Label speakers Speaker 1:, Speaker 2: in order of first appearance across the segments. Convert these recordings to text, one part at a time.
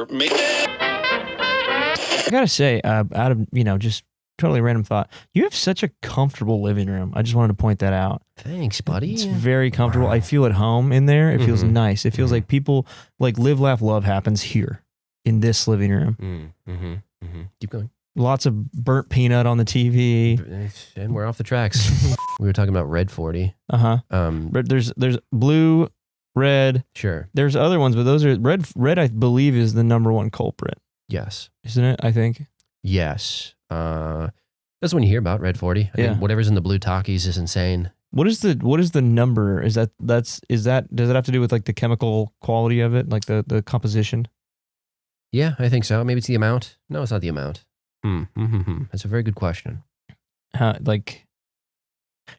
Speaker 1: Or
Speaker 2: I gotta say, out of just totally random thought, you have such a comfortable living room. I just wanted to point that out.
Speaker 3: Thanks, buddy.
Speaker 2: It's very comfortable. I feel at home in there. It feels nice. It feels like people like live, laugh, love happens here in this living room.
Speaker 3: Keep going.
Speaker 2: Lots of burnt peanut on the TV.
Speaker 3: And we're off the tracks. We were talking about Red 40.
Speaker 2: But there's blue, red.
Speaker 3: Sure.
Speaker 2: There's other ones, but those are red. Red, I believe, is the number one culprit.
Speaker 3: Yes.
Speaker 2: Isn't it? I think.
Speaker 3: Yes. That's when you hear about Red 40. I mean, whatever's in the blue Takis is insane.
Speaker 2: What is the number? Does it have to do with like the chemical quality of it, like the composition?
Speaker 3: Yeah, I think so. Maybe it's the amount. No, it's not the amount. That's a very good question.
Speaker 2: Do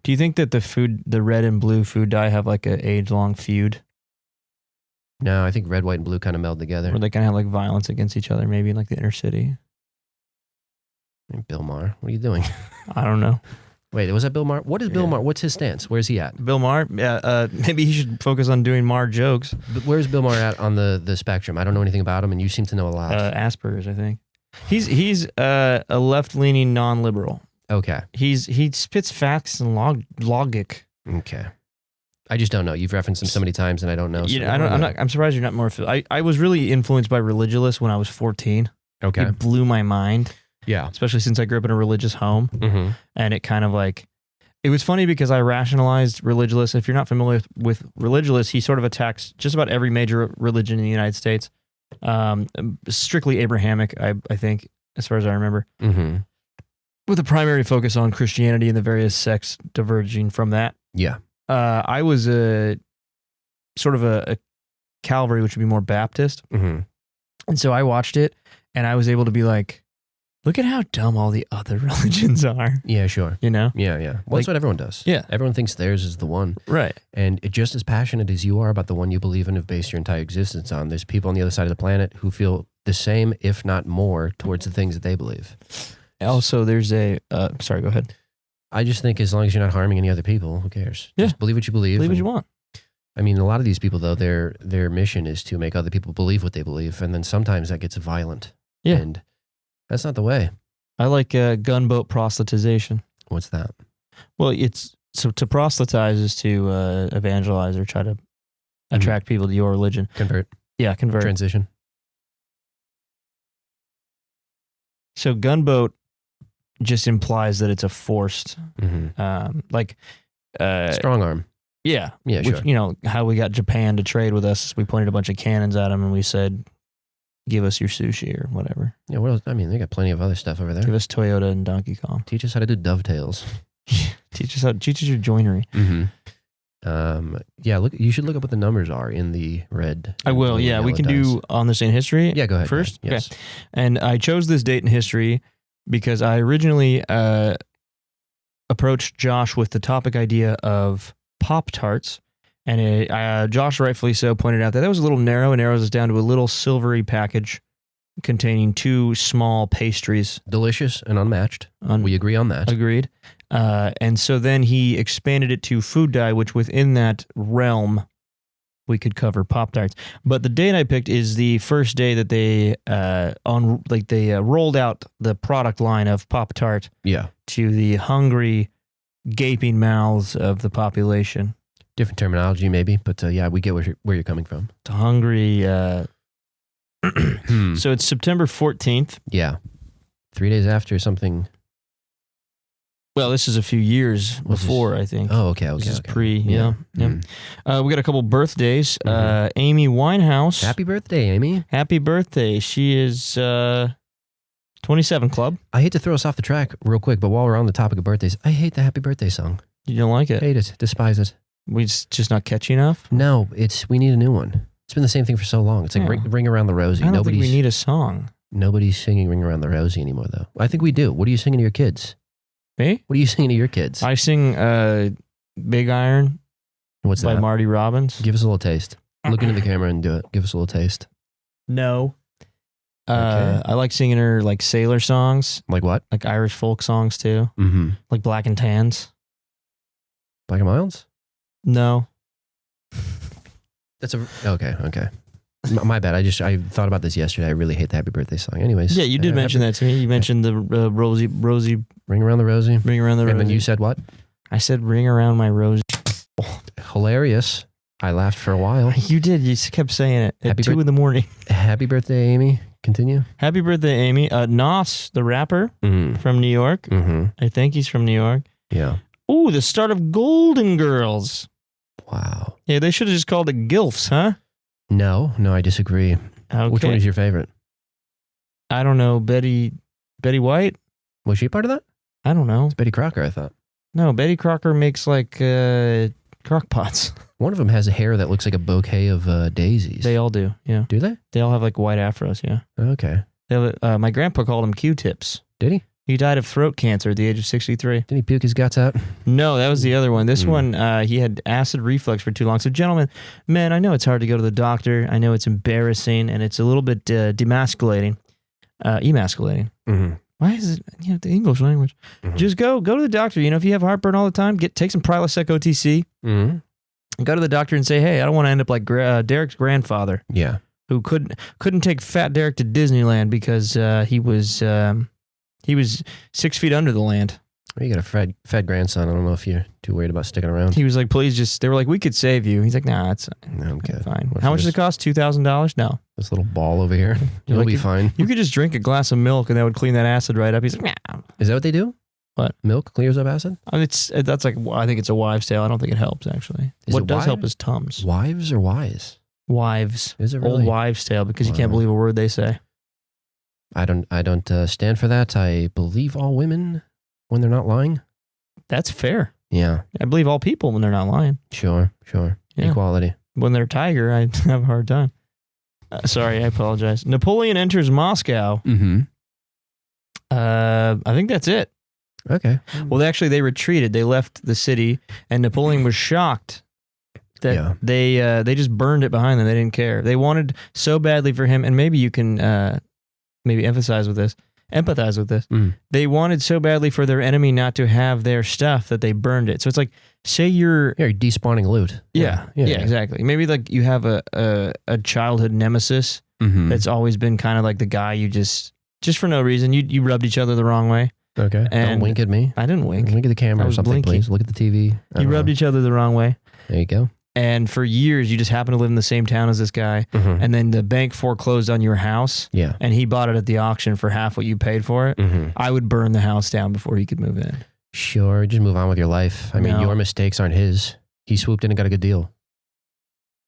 Speaker 2: you think that the red and blue food dye have like an age-long feud?
Speaker 3: No, I think red, white, and blue kind of meld together.
Speaker 2: Or they kind of have like violence against each other, maybe in like the inner city.
Speaker 3: Bill Maher, what are you doing?
Speaker 2: I don't know.
Speaker 3: Wait, was that Bill Maher? What is Bill Maher? What's his stance? Where's he at?
Speaker 2: Bill Maher? Maybe he should focus on doing Maher jokes.
Speaker 3: But where's Bill Maher at on the spectrum? I don't know anything about him, and you seem to know a lot.
Speaker 2: Asperger's, I think. He's a left-leaning non-liberal.
Speaker 3: Okay.
Speaker 2: He spits facts and logic.
Speaker 3: Okay. I just don't know. You've referenced him so many times, and I don't know. So
Speaker 2: I'm surprised you're not more. I was really influenced by Religulous when I was 14.
Speaker 3: Okay.
Speaker 2: It blew my mind.
Speaker 3: Yeah.
Speaker 2: Especially since I grew up in a religious home. And it kind of like, it was funny because I rationalized Religulous. If you're not familiar with Religulous, he sort of attacks just about every major religion in the United States. Strictly Abrahamic, I think, as far as I remember. With a primary focus on Christianity and the various sects diverging from that.
Speaker 3: Yeah.
Speaker 2: I was a sort of a Calvary, which would be more Baptist. And so I watched it and I was able to be like, look at how dumb all the other religions are.
Speaker 3: Yeah, sure.
Speaker 2: You know?
Speaker 3: Yeah. Well, that's what everyone does.
Speaker 2: Yeah.
Speaker 3: Everyone thinks theirs is the one.
Speaker 2: Right.
Speaker 3: And just as passionate as you are about the one you believe in and have based your entire existence on, there's people on the other side of the planet who feel the same, if not more, towards the things that they believe.
Speaker 2: Also, there's sorry, go ahead.
Speaker 3: I just think as long as you're not harming any other people, who cares?
Speaker 2: Yeah.
Speaker 3: Just believe what you believe.
Speaker 2: Believe what you want.
Speaker 3: I mean, a lot of these people, though, their mission is to make other people believe what they believe. And then sometimes that gets violent.
Speaker 2: Yeah.
Speaker 3: And that's not the way.
Speaker 2: I like gunboat proselytization.
Speaker 3: What's that?
Speaker 2: Well, to proselytize is to evangelize or try to attract people to your religion.
Speaker 3: Convert. Yeah,
Speaker 2: convert.
Speaker 3: Transition.
Speaker 2: So gunboat just implies that it's a forced,
Speaker 3: strong arm.
Speaker 2: Yeah.
Speaker 3: Yeah,
Speaker 2: which,
Speaker 3: sure.
Speaker 2: How we got Japan to trade with us. We pointed a bunch of cannons at them and we said, give us your sushi or whatever.
Speaker 3: Yeah, well, I mean, they got plenty of other stuff over there.
Speaker 2: Give us Toyota and Donkey Kong.
Speaker 3: Teach us how to do dovetails.
Speaker 2: Teach us your joinery.
Speaker 3: Yeah, you should look up what the numbers are in the red.
Speaker 2: I will. Yeah, we can do on this in history.
Speaker 3: Yeah, go ahead.
Speaker 2: First.
Speaker 3: Yes.
Speaker 2: Okay. And I chose this date in history because I originally approached Josh with the topic idea of Pop-Tarts. And Josh, rightfully so, pointed out that was a little narrow and narrows us down to a little silvery package containing 2 small pastries.
Speaker 3: Delicious and unmatched. We agree on that.
Speaker 2: Agreed. And so then he expanded it to food dye, which within that realm, we could cover Pop-Tarts. But the date I picked is the first day that they rolled out the product line of Pop-Tart to the hungry, gaping mouths of the population.
Speaker 3: Different terminology, maybe, but yeah, we get where you're coming from.
Speaker 2: The hungry. So it's September 14th.
Speaker 3: Yeah, 3 days after something.
Speaker 2: Well, this is a few years before, I think.
Speaker 3: Oh, okay.
Speaker 2: This is pre. Yeah. We got a couple birthdays. Amy Winehouse.
Speaker 3: Happy birthday, Amy!
Speaker 2: Happy birthday. She is 27 Club.
Speaker 3: I hate to throw us off the track real quick, but while we're on the topic of birthdays, I hate the happy birthday song.
Speaker 2: You don't like it?
Speaker 3: Hate it. Despise it.
Speaker 2: We just not catchy enough?
Speaker 3: No, we need a new one. It's been the same thing for so long. It's like Ring Around the Rosie.
Speaker 2: I don't think we need a song.
Speaker 3: Nobody's singing Ring Around the Rosie anymore, though. I think we do. What are you singing to your kids?
Speaker 2: Me?
Speaker 3: What are you singing to your kids?
Speaker 2: I sing Big Iron.
Speaker 3: What's that?
Speaker 2: By Marty Robbins.
Speaker 3: Give us a little taste. Look into the camera and do it. Give us a little taste.
Speaker 2: No. Okay. I like singing her like sailor songs.
Speaker 3: Like what?
Speaker 2: Like Irish folk songs too. Like Black and Tans.
Speaker 3: Black and Milds?
Speaker 2: No.
Speaker 3: That's okay. My bad. I thought about this yesterday. I really hate the happy birthday song. Anyways.
Speaker 2: Yeah, you did mention that to me. You mentioned the Rosie.
Speaker 3: Ring around the Rosie.
Speaker 2: Ring around the Rosie.
Speaker 3: And then you said what?
Speaker 2: I said ring around my Rosie.
Speaker 3: Hilarious. I laughed for a while.
Speaker 2: You did. You kept saying it at 2 in the morning.
Speaker 3: Happy birthday, Amy. Continue.
Speaker 2: Happy birthday, Amy. Nas, the rapper from New York. I think he's from New York.
Speaker 3: Yeah.
Speaker 2: Ooh, the start of Golden Girls.
Speaker 3: Wow.
Speaker 2: Yeah, they should have just called it Gilfs, huh?
Speaker 3: No, I disagree.
Speaker 2: Okay.
Speaker 3: Which one is your favorite?
Speaker 2: I don't know. Betty White?
Speaker 3: Was she part of that?
Speaker 2: I don't know.
Speaker 3: It's Betty Crocker, I thought.
Speaker 2: No, Betty Crocker makes like crock pots.
Speaker 3: One of them has hair that looks like a bouquet of daisies.
Speaker 2: They all do, yeah.
Speaker 3: Do they?
Speaker 2: They all have like white afros, yeah.
Speaker 3: Okay.
Speaker 2: They have, my grandpa called them Q-tips.
Speaker 3: Did he?
Speaker 2: He died of throat cancer at the age of 63.
Speaker 3: Did he puke his guts out?
Speaker 2: No, that was the other one. This one, he had acid reflux for too long. So, gentlemen, man, I know it's hard to go to the doctor. I know it's embarrassing, and it's a little bit emasculating. Why is it, the English language? Just go to the doctor. If you have heartburn all the time, take some Prilosec OTC. Go to the doctor and say, hey, I don't want to end up like Derek's grandfather.
Speaker 3: Yeah.
Speaker 2: Who couldn't take Fat Derek to Disneyland because he was 6 feet under the land.
Speaker 3: You got a fed grandson. I don't know if you're too worried about sticking around.
Speaker 2: He was like, please they were like, we could save you. He's like, nah, it's
Speaker 3: okay.
Speaker 2: Fine. How much does it cost? $2,000? No.
Speaker 3: This little ball over here. You'll be fine.
Speaker 2: You could just drink a glass of milk and that would clean that acid right up. He's like, nah.
Speaker 3: Is that what they do?
Speaker 2: What?
Speaker 3: Milk clears up acid?
Speaker 2: That's like, I think it's a wives' tale. I don't think it helps, actually. What does help is Tums.
Speaker 3: Wives or wise?
Speaker 2: Wives.
Speaker 3: Is it really?
Speaker 2: Old wives' tale, because you can't believe a word they say.
Speaker 3: I don't stand for that. I believe all women when they're not lying.
Speaker 2: That's fair.
Speaker 3: Yeah.
Speaker 2: I believe all people when they're not lying.
Speaker 3: Sure. Yeah. Equality.
Speaker 2: When they're tiger, I have a hard time. Sorry, I apologize. Napoleon enters Moscow. I think that's it.
Speaker 3: Okay.
Speaker 2: Well, they retreated. They left the city, and Napoleon was shocked that they just burned it behind them. They didn't care. They wanted so badly for him, and maybe you can empathize with this. They wanted so badly for their enemy not to have their stuff that they burned it. So it's like, say you're
Speaker 3: despawning loot.
Speaker 2: Yeah, exactly. Maybe like you have a childhood nemesis that's always been kind of like the guy you just for no reason you rubbed each other the wrong way.
Speaker 3: Okay.
Speaker 2: And
Speaker 3: don't wink at me.
Speaker 2: I didn't wink.
Speaker 3: Wink at the camera or something, please. Look at the TV.
Speaker 2: You rubbed each other the wrong way.
Speaker 3: There you go.
Speaker 2: And for years, you just happen to live in the same town as this guy. And then the bank foreclosed on your house.
Speaker 3: Yeah.
Speaker 2: And he bought it at the auction for half what you paid for it. I would burn the house down before he could move in.
Speaker 3: Sure. Just move on with your life. I mean, your mistakes aren't his. He swooped in and got a good deal.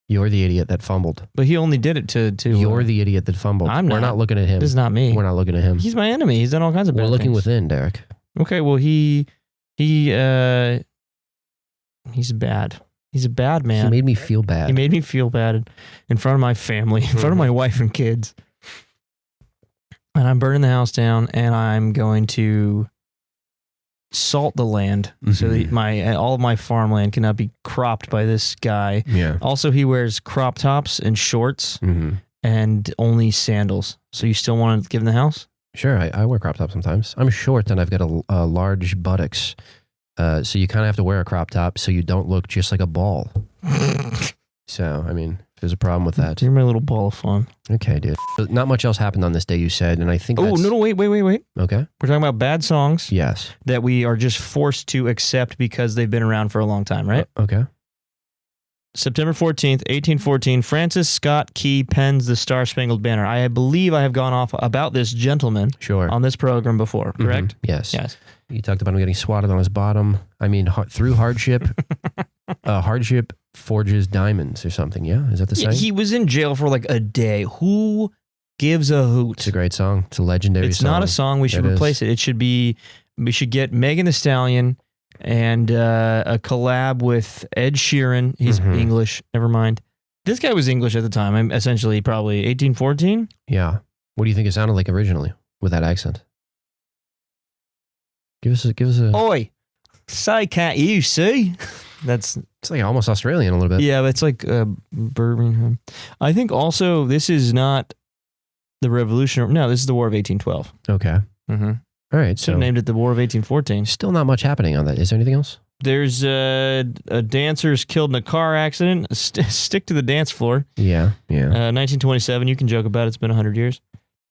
Speaker 3: You're the idiot that fumbled.
Speaker 2: But he only did it to
Speaker 3: You're the idiot that fumbled. We're not looking at him.
Speaker 2: This is not me.
Speaker 3: We're not looking at him.
Speaker 2: He's my enemy. He's done all kinds of bad things.
Speaker 3: We're looking within, Derek.
Speaker 2: Okay, well, he's bad. He's a bad man.
Speaker 3: He made me feel bad.
Speaker 2: He made me feel bad in front of my family, in front of my wife and kids. And I'm burning the house down, and I'm going to salt the land so that all of my farmland cannot be cropped by this guy.
Speaker 3: Yeah.
Speaker 2: Also, he wears crop tops and shorts and only sandals. So you still want to give him the house?
Speaker 3: Sure, I wear crop tops sometimes. I'm short and I've got a large buttocks. So you kind of have to wear a crop top so you don't look just like a ball. So, I mean, if there's a problem with that.
Speaker 2: You're my little ball of fun.
Speaker 3: Okay, dude. But not much else happened on this day, you said, and I think
Speaker 2: wait.
Speaker 3: Okay.
Speaker 2: We're talking about bad songs.
Speaker 3: Yes.
Speaker 2: That we are just forced to accept because they've been around for a long time, right?
Speaker 3: Okay.
Speaker 2: September 14th, 1814, Francis Scott Key pens the Star-Spangled Banner. I believe I have gone off about this gentleman on this program before, correct?
Speaker 3: Yes. You talked about him getting swatted on his bottom. I mean, through hardship, hardship forges diamonds or something, yeah? Is that the saying?
Speaker 2: He was in jail for like a day. Who gives a hoot?
Speaker 3: It's a great song. It's a legendary song.
Speaker 2: It's not a song. We should replace it. It should be, we should get Megan Thee Stallion and a collab with Ed Sheeran. He's English. Never mind. This guy was English at the time. I'm essentially probably 1814.
Speaker 3: Yeah. What do you think it sounded like originally with that accent? Give us a.
Speaker 2: Oi, say can't you see? It's
Speaker 3: like almost Australian a little bit.
Speaker 2: Yeah, but it's like Birmingham. I think also this is not the Revolution. No, this is the War of 1812.
Speaker 3: Okay. All right.
Speaker 2: So named it the War of 1814.
Speaker 3: Still not much happening on that. Is there anything else?
Speaker 2: There's a dancer's killed in a car accident. Stick to the dance floor.
Speaker 3: Yeah.
Speaker 2: 1927. You can joke about it. It's been 100 years.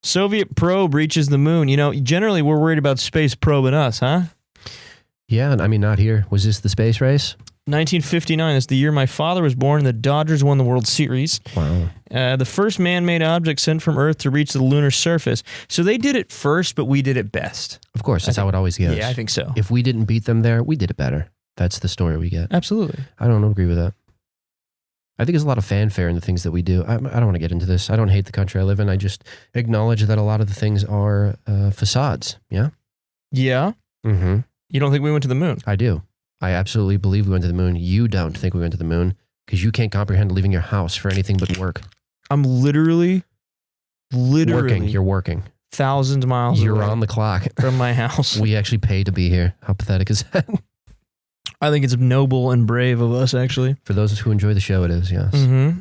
Speaker 2: Soviet probe reaches the moon. Generally we're worried about space probing us, huh?
Speaker 3: Yeah, I mean, not here. Was this the space race?
Speaker 2: 1959. That's the year my father was born, and the Dodgers won the World Series.
Speaker 3: Wow.
Speaker 2: The first man-made object sent from Earth to reach the lunar surface. So they did it first, but we did it best.
Speaker 3: Of course, that's how it always goes.
Speaker 2: Yeah, I think so.
Speaker 3: If we didn't beat them there, we did it better. That's the story we get.
Speaker 2: Absolutely.
Speaker 3: I don't agree with that. I think there's a lot of fanfare in the things that we do. I don't want to get into this. I don't hate the country I live in. I just acknowledge that a lot of the things are facades. Yeah?
Speaker 2: Yeah?
Speaker 3: Mm-hmm.
Speaker 2: You don't think we went to the moon?
Speaker 3: I do. I absolutely believe we went to the moon. You don't think we went to the moon because you can't comprehend leaving your house for anything but work.
Speaker 2: I'm literally
Speaker 3: working. You're working.
Speaker 2: 1,000 miles
Speaker 3: You're
Speaker 2: away
Speaker 3: on the clock
Speaker 2: from my house.
Speaker 3: We actually pay to be here. How pathetic is that?
Speaker 2: I think it's noble and brave of us, actually.
Speaker 3: For those who enjoy the show, it is, yes.
Speaker 2: Mm-hmm.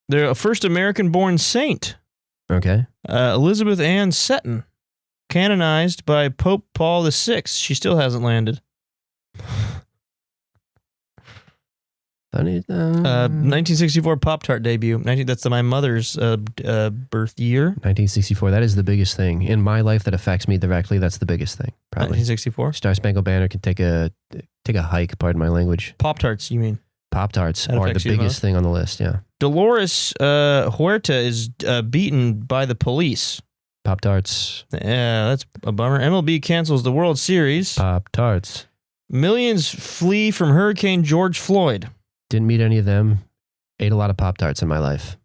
Speaker 2: They're a first American-born saint.
Speaker 3: Okay.
Speaker 2: Elizabeth Ann Seton, canonized by Pope Paul VI. She still hasn't landed. 1964 Pop-Tart debut. That's my mother's birth year.
Speaker 3: 1964. That is the biggest thing. In my life that affects me directly, that's the biggest thing. Probably.
Speaker 2: 1964?
Speaker 3: Star Spangled Banner can take a hike, pardon my language.
Speaker 2: Pop-Tarts, you mean?
Speaker 3: Pop-Tarts are the biggest thing on the list, yeah.
Speaker 2: Dolores Huerta is beaten by the police.
Speaker 3: Pop-Tarts.
Speaker 2: Yeah, that's a bummer. MLB cancels the World Series.
Speaker 3: Pop-Tarts.
Speaker 2: Millions flee from Hurricane George Floyd.
Speaker 3: Didn't meet any of them. Ate a lot of Pop-Tarts in my life.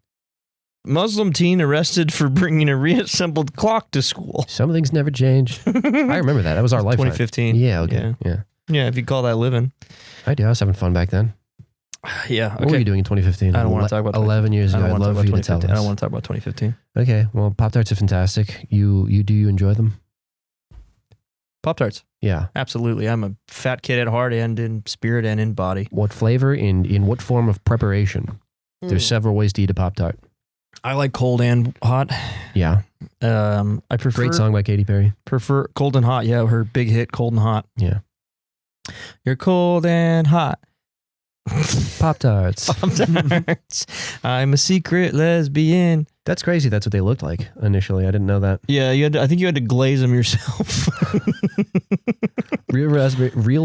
Speaker 2: Muslim teen arrested for bringing a reassembled clock to school.
Speaker 3: Some things never change. I remember that. That was our lifetime.
Speaker 2: 2015.
Speaker 3: Yeah, okay. Yeah,
Speaker 2: if you call that living.
Speaker 3: I do. I was having fun back then.
Speaker 2: Yeah, okay.
Speaker 3: What were you doing in 2015?
Speaker 2: I don't want to talk about
Speaker 3: 11 years ago. I'd love for you to tell us.
Speaker 2: I don't want to talk about 2015.
Speaker 3: Okay, well, Pop-Tarts are fantastic. You enjoy them?
Speaker 2: Pop-Tarts?
Speaker 3: Yeah.
Speaker 2: Absolutely. I'm a fat kid at heart and in spirit and in body.
Speaker 3: What flavor? In what form of preparation? There's several ways to eat a Pop-Tart.
Speaker 2: I like cold and hot.
Speaker 3: Yeah.
Speaker 2: I prefer...
Speaker 3: Great song by Katy Perry.
Speaker 2: Prefer cold and hot. Yeah, her big hit, Cold and Hot.
Speaker 3: Yeah.
Speaker 2: You're cold and hot.
Speaker 3: Pop-Tarts.
Speaker 2: Pop-Tarts. I'm a secret lesbian.
Speaker 3: That's crazy. That's what they looked like initially. I didn't know that.
Speaker 2: Yeah, I think you had to glaze them yourself.
Speaker 3: Real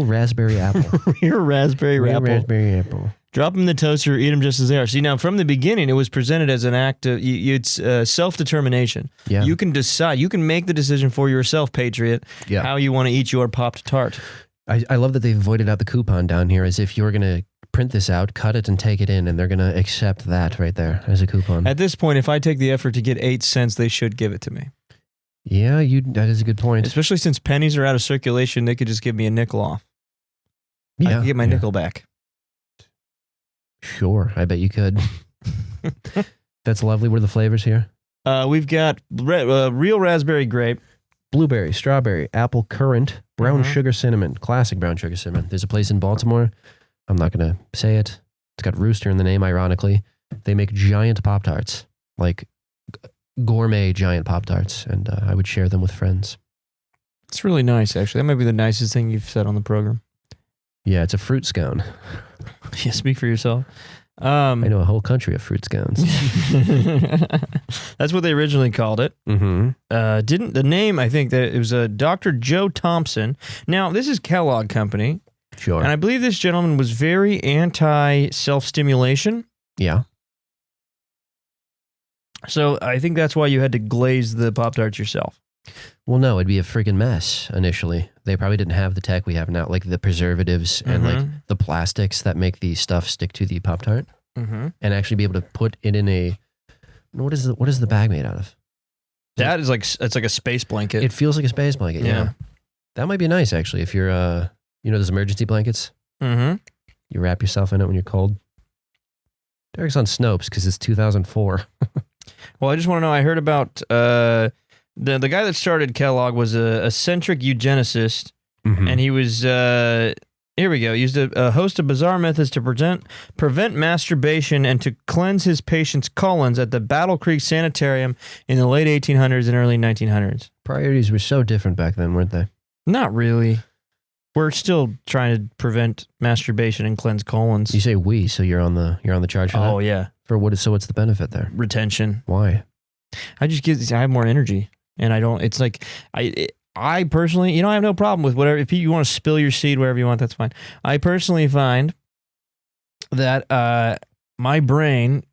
Speaker 3: raspberry apple.
Speaker 2: Real raspberry apple. Drop them in the toaster, eat them just as they are. See, now from the beginning, it was presented as an act of it's self-determination.
Speaker 3: Yeah.
Speaker 2: You can decide. You can make the decision for yourself, patriot, how you want to eat your popped tart.
Speaker 3: I love that they voided out the coupon down here as if you're going to print this out, cut it, and take it in, and they're going to accept that right there as a coupon.
Speaker 2: At this point, if I take the effort to get 8 cents, they should give it to me.
Speaker 3: Yeah, that is a good point.
Speaker 2: Especially since pennies are out of circulation, they could just give me a nickel off.
Speaker 3: Yeah,
Speaker 2: I could get my nickel back.
Speaker 3: Sure, I bet you could. That's lovely. What are the flavors here?
Speaker 2: We've got real raspberry grape.
Speaker 3: Blueberry, strawberry, apple currant, brown sugar cinnamon, classic brown sugar cinnamon. There's a place in Baltimore. I'm not going to say it. It's got rooster in the name, ironically. They make giant Pop-Tarts, like gourmet giant Pop-Tarts, and I would share them with friends.
Speaker 2: It's really nice, actually. That might be the nicest thing you've said on the program.
Speaker 3: Yeah, it's a fruit scone.
Speaker 2: Yeah, speak for yourself.
Speaker 3: I know a whole country of fruit scones.
Speaker 2: That's what they originally called it.
Speaker 3: Mm-hmm.
Speaker 2: Didn't the name? I think that it was Dr. Joe Thompson. Now this is Kellogg Company.
Speaker 3: Sure.
Speaker 2: And I believe this gentleman was very anti self-stimulation.
Speaker 3: Yeah.
Speaker 2: So I think that's why you had to glaze the Pop-Tarts yourself.
Speaker 3: Well, no, it'd be a freaking mess initially. They probably didn't have the tech we have now, like the preservatives and like the plastics that make the stuff stick to the Pop-Tart, and actually be able to put it in a. What is the bag made out of?
Speaker 2: That is like it's like a space blanket.
Speaker 3: It feels like a space blanket. Yeah, that might be nice actually. If you're those emergency blankets. You wrap yourself in it when you're cold. Derek's on Snopes because it's 2004.
Speaker 2: Well, I just want to know. I heard about. The guy that started Kellogg was a eccentric eugenicist, and he was, here we go, used a host of bizarre methods to prevent masturbation and to cleanse his patients' colons at the Battle Creek Sanitarium in the late 1800s and early 1900s.
Speaker 3: Priorities were so different back then, weren't they?
Speaker 2: Not really. We're still trying to prevent masturbation and cleanse colons.
Speaker 3: You say we, so you're on the charge for that?
Speaker 2: Oh yeah,
Speaker 3: For what? So what's the benefit there?
Speaker 2: retention.
Speaker 3: Why?
Speaker 2: I have more energy, and I don't. It's like I personally, I have no problem with whatever. If you want to spill your seed wherever you want, that's fine. I personally find that my brain,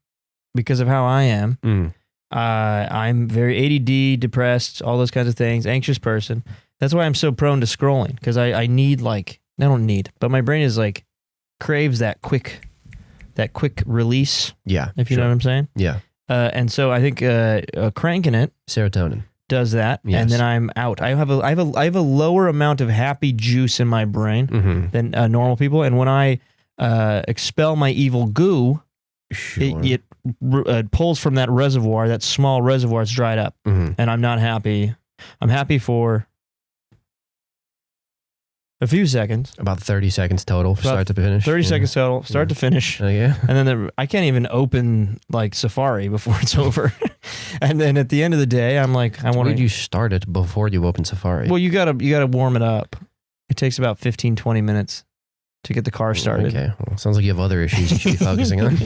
Speaker 2: because of how I am, I'm very ADD, depressed, all those kinds of things, anxious person. That's why I'm so prone to scrolling, because I need I don't need, but my brain is craves that quick release.
Speaker 3: Yeah.
Speaker 2: If you know what I'm saying.
Speaker 3: Yeah.
Speaker 2: And so I think cranking it,
Speaker 3: Serotonin,
Speaker 2: does that,
Speaker 3: Yes.
Speaker 2: and then I'm out. I have a lower amount of happy juice in my brain than normal people, and when I expel my evil goo,
Speaker 3: Sure.
Speaker 2: it pulls from that reservoir, that small reservoir. It's dried up, and I'm not happy. I'm happy for a few seconds.
Speaker 3: About 30 seconds total, start to finish.
Speaker 2: 30 seconds total, start to finish.
Speaker 3: Oh, yeah.
Speaker 2: And then I can't even open Safari before it's over. And then at the end of the day, I'm like, I want to.
Speaker 3: Why did you start it before you open Safari?
Speaker 2: Well, you gotta warm it up. It takes about 15, 20 minutes to get the car started.
Speaker 3: Okay. Well, sounds like you have other issues you should be focusing on.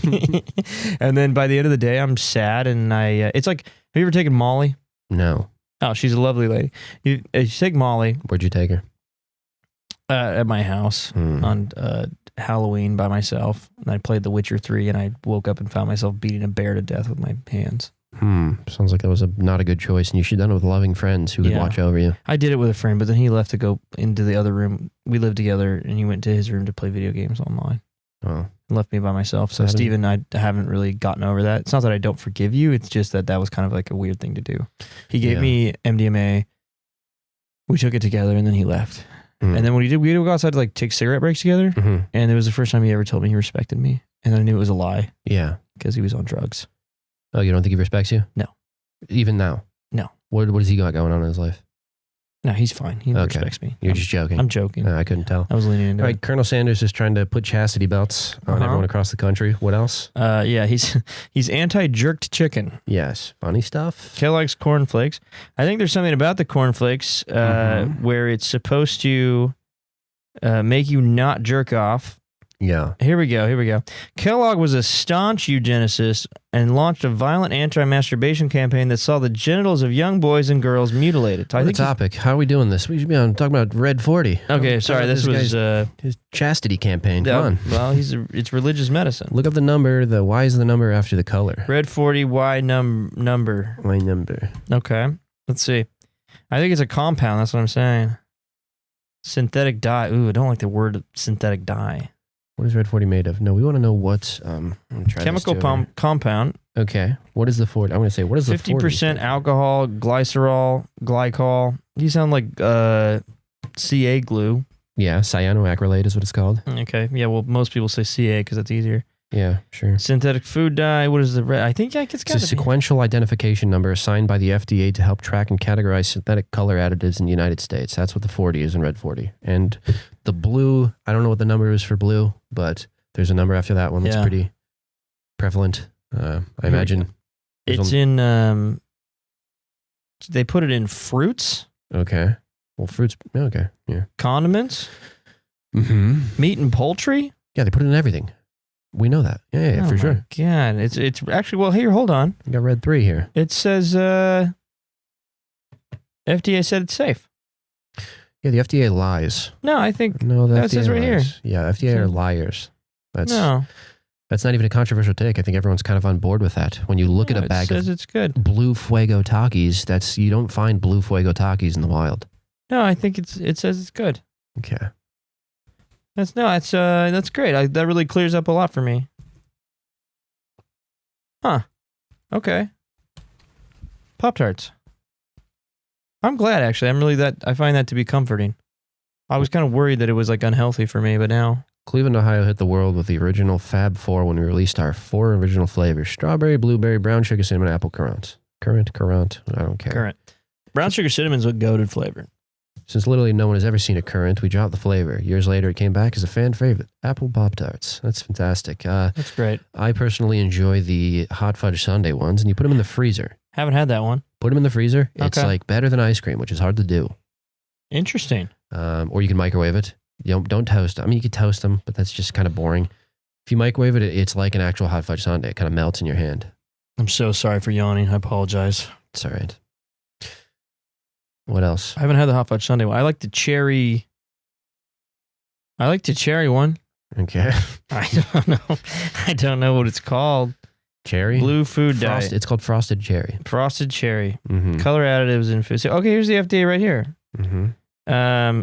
Speaker 2: And then by the end of the day, I'm sad, and it's like, have you ever taken Molly?
Speaker 3: No.
Speaker 2: Oh, she's a lovely lady. You take Molly
Speaker 3: Where'd you take her?
Speaker 2: at my house on Halloween by myself, and I played The Witcher 3, and I woke up and found myself beating a bear to death with my hands.
Speaker 3: Sounds like that was not a good choice, and you should have done it with loving friends who would watch over you.
Speaker 2: I did it with a friend, but then he left to go into the other room. We lived together, and he went to his room to play video games online.
Speaker 3: Oh.
Speaker 2: And left me by myself. So, Steven, I haven't really gotten over that. It's not that I don't forgive you. It's just that was kind of like a weird thing to do. He gave me MDMA. We took it together, and then he left. And then what he did, we would go outside to take cigarette breaks together. And it was the first time he ever told me he respected me. And I knew it was a lie.
Speaker 3: Yeah.
Speaker 2: Because he was on drugs.
Speaker 3: Oh, you don't think he respects you?
Speaker 2: No.
Speaker 3: Even now?
Speaker 2: No.
Speaker 3: What has he got going on in his life?
Speaker 2: No, he's fine. He respects me.
Speaker 3: You're just joking.
Speaker 2: I'm joking.
Speaker 3: I couldn't tell.
Speaker 2: I was leaning into
Speaker 3: All right, Colonel Sanders is trying to put chastity belts on everyone across the country. What else?
Speaker 2: Yeah, he's anti-jerked chicken.
Speaker 3: Yes. Funny stuff.
Speaker 2: Kellogg's Corn Flakes. I think there's something about the Corn Flakes where it's supposed to make you not jerk off.
Speaker 3: Yeah.
Speaker 2: Here we go. Kellogg was a staunch eugenicist and launched a violent anti-masturbation campaign that saw the genitals of young boys and girls mutilated.
Speaker 3: The topic. How are we doing this? We should be talking about Red 40.
Speaker 2: Okay, sorry. This was
Speaker 3: his chastity campaign. Come on.
Speaker 2: Well, it's religious medicine.
Speaker 3: Look up the number. Why is the number after the color?
Speaker 2: Red 40, Y number.
Speaker 3: Y number.
Speaker 2: Okay. Let's see. I think it's a compound. That's what I'm saying. Synthetic dye. Ooh, I don't like the word synthetic dye.
Speaker 3: What is Red 40 made of? No, we want to know what
Speaker 2: chemical compound.
Speaker 3: Okay. What is the 40? I'm going to say, what is the
Speaker 2: 50% alcohol, glycerol, glycol. You sound like CA glue.
Speaker 3: Yeah, cyanoacrylate is what it's called.
Speaker 2: Okay. Yeah, well, most people say CA because that's easier.
Speaker 3: Yeah, sure.
Speaker 2: Synthetic food dye. What is the red? I think it's got
Speaker 3: a sequential identification number assigned by the FDA to help track and categorize synthetic color additives in the United States. That's what the 40 is in Red 40. And the blue, I don't know what the number is for blue, but there's a number after that one that's pretty prevalent. I imagine.
Speaker 2: It's in, they put it in fruits.
Speaker 3: Okay. Well, fruits, okay, yeah.
Speaker 2: Condiments. Meat and poultry.
Speaker 3: Yeah, they put it in everything. We know that. Yeah, for sure.
Speaker 2: God, it's actually, well, here, hold on.
Speaker 3: I got Red 3 here.
Speaker 2: It says FDA said it's safe.
Speaker 3: Yeah, the FDA lies.
Speaker 2: No, I think
Speaker 3: no,
Speaker 2: that says right here.
Speaker 3: Yeah, FDA are liars. That's not even a controversial take. I think everyone's kind of on board with that. When you look at a bag of
Speaker 2: it's good.
Speaker 3: Blue Fuego Takis, you don't find Blue Fuego Takis in the wild.
Speaker 2: No, I think it says it's good.
Speaker 3: Okay.
Speaker 2: That's great. That really clears up a lot for me. Huh. Okay. Pop-Tarts. I'm glad, actually. I find that to be comforting. I was kind of worried that it was unhealthy for me, but now.
Speaker 3: Cleveland, Ohio hit the world with the original Fab 4 when we released our 4 original flavors: strawberry, blueberry, brown sugar, cinnamon, apple, currant. Currant, I don't care.
Speaker 2: Currant. Brown sugar cinnamon's a goated flavor.
Speaker 3: Since literally no one has ever seen a currant, we dropped the flavor. Years later, it came back as a fan favorite, Apple Pop-Tarts. That's fantastic.
Speaker 2: That's great.
Speaker 3: I personally enjoy the hot fudge sundae ones, and you put them in the freezer.
Speaker 2: Haven't had that one.
Speaker 3: Put them in the freezer. It's better than ice cream, which is hard to do.
Speaker 2: Interesting.
Speaker 3: Or you can microwave it. Don't toast them. I mean, you could toast them, but that's just kind of boring. If you microwave it, it's like an actual hot fudge sundae. It kind of melts in your hand.
Speaker 2: I'm so sorry for yawning. I apologize.
Speaker 3: It's all right. What else?
Speaker 2: I haven't had the hot fudge sundae one. I like the cherry one.
Speaker 3: Okay.
Speaker 2: I don't know what it's called.
Speaker 3: Cherry?
Speaker 2: Blue Food Diet.
Speaker 3: It's called frosted cherry.
Speaker 2: Frosted cherry.
Speaker 3: Mm-hmm.
Speaker 2: Color additives in food. So, okay, here's the FDA right here.
Speaker 3: Mm-hmm.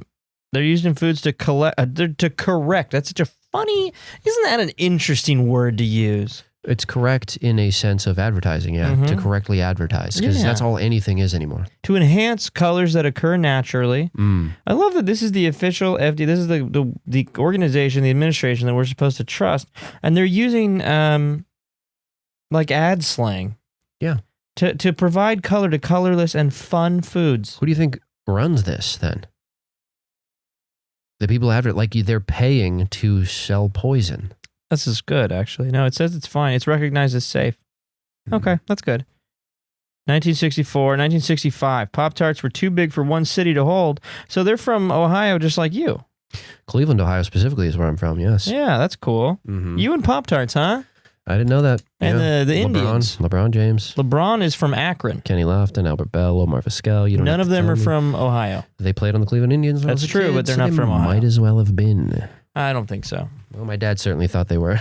Speaker 2: They're used in foods to correct. That's such a funny. Isn't that an interesting word to use?
Speaker 3: It's correct in a sense of advertising, yeah. To correctly advertise, because that's all anything is anymore.
Speaker 2: To enhance colors that occur naturally. I love that this is the official FDA. This is the organization, the administration that we're supposed to trust, and they're using like ad slang.
Speaker 3: Yeah.
Speaker 2: To provide color to colorless and fun foods.
Speaker 3: Who do you think runs this then? The people they're paying to sell poison.
Speaker 2: This is good, actually. No, it says it's fine. It's recognized as safe. Okay, that's good. 1964, 1965. Pop-Tarts were too big for one city to hold, so they're from Ohio just like you.
Speaker 3: Cleveland, Ohio specifically is where I'm from, yes.
Speaker 2: Yeah, that's cool. You and Pop-Tarts, huh?
Speaker 3: I didn't know that.
Speaker 2: And the Indians.
Speaker 3: LeBron James.
Speaker 2: LeBron is from Akron.
Speaker 3: Kenny Lofton, Albert Bell, Omar Vizquel.
Speaker 2: None of them are from Ohio.
Speaker 3: They played on the Cleveland Indians.
Speaker 2: That's true, but they're not from Ohio.
Speaker 3: Might as well have been.
Speaker 2: I don't think so.
Speaker 3: Well, my dad certainly thought they were.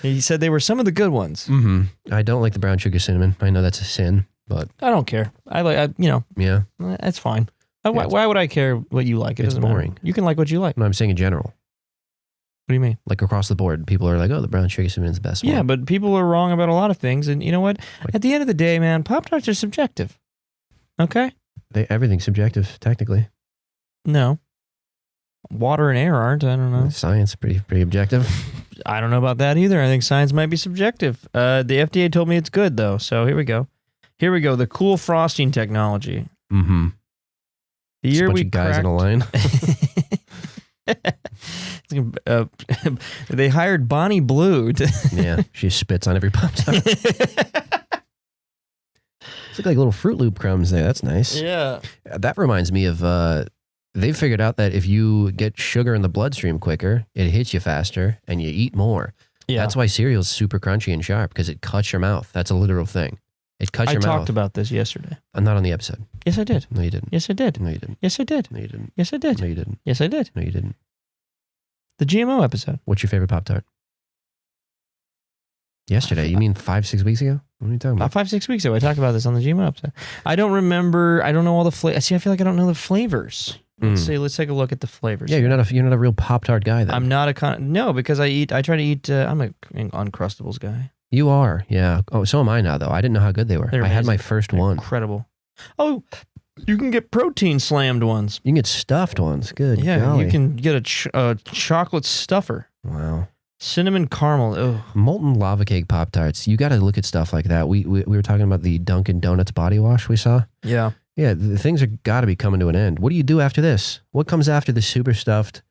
Speaker 2: He said they were some of the good ones.
Speaker 3: I don't like the brown sugar cinnamon. I know that's a sin, but
Speaker 2: I don't care.
Speaker 3: yeah,
Speaker 2: that's fine. Why would I care what you like?
Speaker 3: It's boring.
Speaker 2: Matter. You can like what you like.
Speaker 3: No, I'm saying in general.
Speaker 2: What do you mean?
Speaker 3: Like across the board, people are like, "Oh, the brown sugar cinnamon is the best one."
Speaker 2: Yeah, but people are wrong about a lot of things, and you know what? At the end of the day, man, Pop-Tarts are subjective. Okay.
Speaker 3: Everything's subjective, technically.
Speaker 2: No. Water and air aren't. I don't know.
Speaker 3: Science, pretty objective.
Speaker 2: I don't know about that either. I think science might be subjective. The FDA told me it's good though. So here we go. The cool frosting technology.
Speaker 3: The
Speaker 2: year
Speaker 3: bunch
Speaker 2: we
Speaker 3: of guys in a line.
Speaker 2: They hired Bonnie Blue.
Speaker 3: Yeah, she spits on every Pop-Tart. It's like little Fruit Loop crumbs there. That's nice.
Speaker 2: Yeah.
Speaker 3: That reminds me of. They've figured out that if you get sugar in the bloodstream quicker, it hits you faster and you eat more. Yeah. That's why cereal's super crunchy and sharp, because it cuts your mouth. That's a literal thing. It cuts your mouth. I talked
Speaker 2: about this yesterday.
Speaker 3: I'm not on the episode.
Speaker 2: Yes, I did.
Speaker 3: No, you didn't.
Speaker 2: Yes, I did.
Speaker 3: No, you didn't.
Speaker 2: Yes, I did.
Speaker 3: No, you didn't.
Speaker 2: Yes, I did.
Speaker 3: No, you didn't.
Speaker 2: Yes, I did.
Speaker 3: No, you didn't.
Speaker 2: The GMO episode.
Speaker 3: What's your favorite Pop-Tart? Yesterday? You mean 5-6 weeks ago? What are you talking about?
Speaker 2: 5-6 weeks ago. I talked about this on the GMO episode. I don't remember. I don't know all the flavors. See, I feel like I don't know the flavors. Let's see. Let's take a look at the flavors.
Speaker 3: Yeah, you're not a real Pop-Tart guy then.
Speaker 2: I'm not no, because I try to eat. I'm an Uncrustables guy.
Speaker 3: You are, yeah. Oh, so am I now though. I didn't know how good they were. I had my first one.
Speaker 2: Incredible. Oh, you can get protein slammed ones.
Speaker 3: You can get stuffed ones. Good.
Speaker 2: Yeah,
Speaker 3: golly.
Speaker 2: you can get a chocolate stuffer.
Speaker 3: Wow.
Speaker 2: Cinnamon caramel. Ugh.
Speaker 3: Molten lava cake Pop-Tarts. You got to look at stuff like that. We were talking about the Dunkin' Donuts body wash we saw.
Speaker 2: Yeah.
Speaker 3: Yeah, the things are got to be coming to an end. What do you do after this? What comes after the super stuffed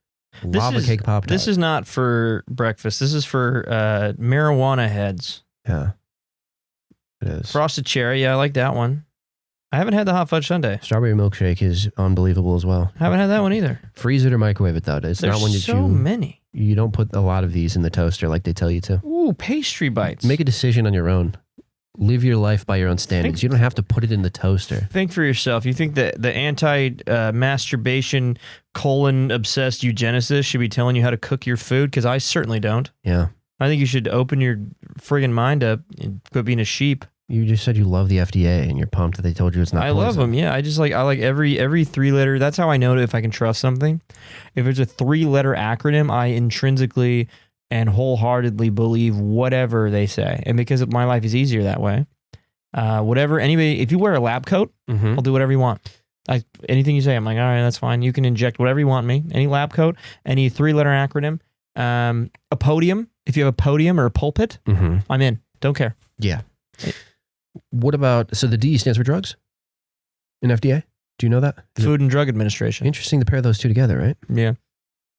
Speaker 3: lava cake Pop-Tart?
Speaker 2: This is not for breakfast. This is for marijuana heads.
Speaker 3: Yeah, it is.
Speaker 2: Frosted cherry. Yeah, I like that one. I haven't had the hot fudge sundae.
Speaker 3: Strawberry milkshake is unbelievable as well.
Speaker 2: Haven't had that one either.
Speaker 3: Freeze it or microwave it though. It's
Speaker 2: There's
Speaker 3: not one that
Speaker 2: so many.
Speaker 3: You don't put a lot of these in the toaster like they tell you to.
Speaker 2: Ooh, pastry bites.
Speaker 3: Make a decision on your own. Live your life by your own standards. You don't have to put it in the toaster.
Speaker 2: Think for yourself. You think that the anti-masturbation obsessed eugenicist should be telling you how to cook your food? Because I certainly don't.
Speaker 3: Yeah. I
Speaker 2: think you should open your friggin' mind up and quit being a sheep.
Speaker 3: You just said you love the FDA and you're pumped that they told you it's not poison.
Speaker 2: I love them, yeah. I like every 3-letter. That's how I know if I can trust something. If it's a 3-letter acronym, I intrinsically and wholeheartedly believe whatever they say. And because my life is easier that way, if you wear a lab coat, I'll do whatever you want. Anything you say, I'm like, all right, that's fine. You can inject whatever you want in me. Any lab coat, any 3-letter acronym, a podium. If you have a podium or a pulpit, I'm in. Don't care.
Speaker 3: Yeah. What about, so the D stands for drugs in FDA? Do you know that?
Speaker 2: Food and Drug Administration.
Speaker 3: Interesting to pair those two together, right?
Speaker 2: Yeah.